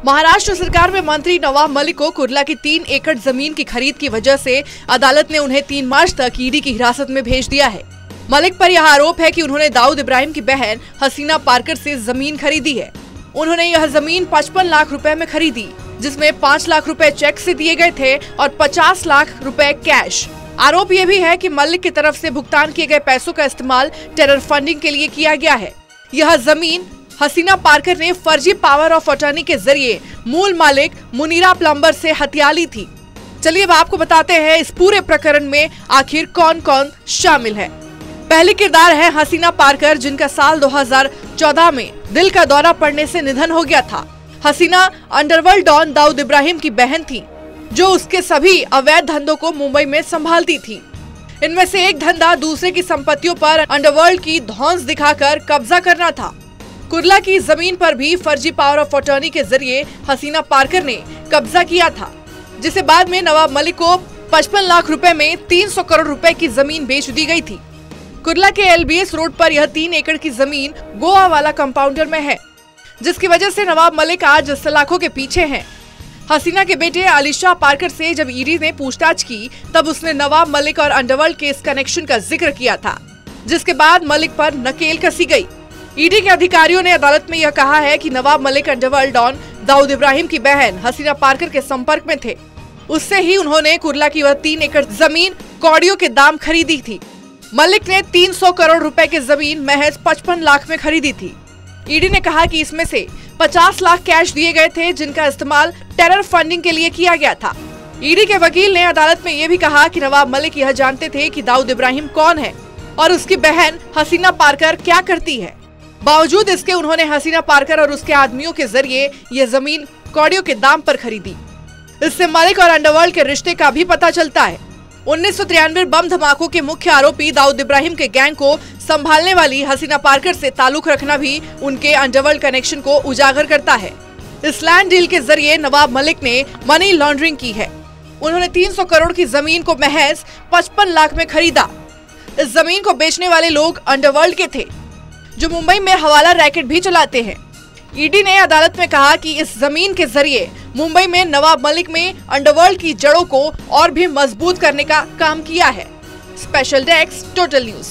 महाराष्ट्र सरकार में मंत्री नवाब मलिक को कुर्ला की 3 एकड़ जमीन की खरीद की वजह से अदालत ने उन्हें 3 मार्च तक ईडी की हिरासत में भेज दिया है। मलिक पर यह आरोप है कि उन्होंने दाऊद इब्राहिम की बहन हसीना पारकर से जमीन खरीदी है। उन्होंने यह जमीन 55 लाख रुपए में खरीदी, जिसमें 5 लाख रुपए चेक से दिए गए थे और 50 लाख रुपए कैश। आरोप यह भी है कि मलिक की तरफ से भुगतान किए गए पैसों का इस्तेमाल टेरर फंडिंग के लिए किया गया है। यह जमीन हसीना पारकर ने फर्जी पावर ऑफ अटॉर्नी के जरिए मूल मालिक मुनीरा प्लम्बर से हथिया ली थी। चलिए अब आपको बताते हैं इस पूरे प्रकरण में आखिर कौन कौन शामिल है। पहली किरदार है हसीना पारकर, जिनका साल 2014 में दिल का दौरा पड़ने से निधन हो गया था। हसीना अंडरवर्ल्ड डॉन दाऊद इब्राहिम की बहन थी, जो उसके सभी अवैध धंधों को मुंबई में संभालती थी। इनमें से एक धंधा दूसरे की संपत्तियों पर अंडरवर्ल्ड की धौंस दिखाकर कब्जा करना था। कुर्ला की जमीन पर भी फर्जी पावर ऑफ अटॉर्नी के जरिए हसीना पारकर ने कब्जा किया था, जिसे बाद में नवाब मलिक को 55 लाख रुपए में 300 करोड़ रुपए की जमीन बेच दी गई थी। कुर्ला के LBS रोड पर यह 3 एकड़ की जमीन गोवा वाला कंपाउंडर में है, जिसकी वजह से नवाब मलिक आज सलाखों के पीछे हैं। हसीना के बेटे अलीशाह पारकर से जब ईडी ने पूछताछ की, तब उसने नवाब मलिक और अंडरवर्ल्ड के इस कनेक्शन का जिक्र किया था, जिसके बाद मलिक पर नकेल कसी गई। ईडी के अधिकारियों ने अदालत में यह कहा है कि नवाब मलिक अंडरवर्ल्ड डॉन दाऊद इब्राहिम की बहन हसीना पारकर के संपर्क में थे। उससे ही उन्होंने कुर्ला की वह 3 एकड़ जमीन कौड़ियों के दाम खरीदी थी। मलिक ने 300 करोड़ रुपए की जमीन महज 55 लाख में खरीदी थी। ईडी ने कहा कि इसमें से 50 लाख कैश दिए गए थे, जिनका इस्तेमाल टेरर फंडिंग के लिए किया गया था। ईडी के वकील ने अदालत में यह भी कहा कि नवाब मलिक यह जानते थे कि दाऊद इब्राहिम कौन है और उसकी बहन हसीना पारकर क्या करती है। बावजूद इसके उन्होंने हसीना पारकर और उसके आदमियों के जरिए ये जमीन कौड़ियों के दाम पर खरीदी। इससे मलिक और अंडरवर्ल्ड के रिश्ते का भी पता चलता है। 1993 बम धमाकों के मुख्य आरोपी दाऊद इब्राहिम के गैंग को संभालने वाली हसीना पारकर से ताल्लुक रखना भी उनके अंडरवर्ल्ड कनेक्शन को उजागर करता है। इस लैंड डील के जरिए नवाब मलिक ने मनी लॉन्ड्रिंग की है। उन्होंने 300 करोड़ की जमीन को महज 55 लाख में खरीदा। इस जमीन को बेचने वाले लोग अंडरवर्ल्ड के थे, जो मुंबई में हवाला रैकेट भी चलाते हैं। ईडी ने अदालत में कहा कि इस जमीन के जरिए मुंबई में नवाब मलिक में अंडरवर्ल्ड की जड़ों को और भी मजबूत करने का काम किया है। Special desk, total news.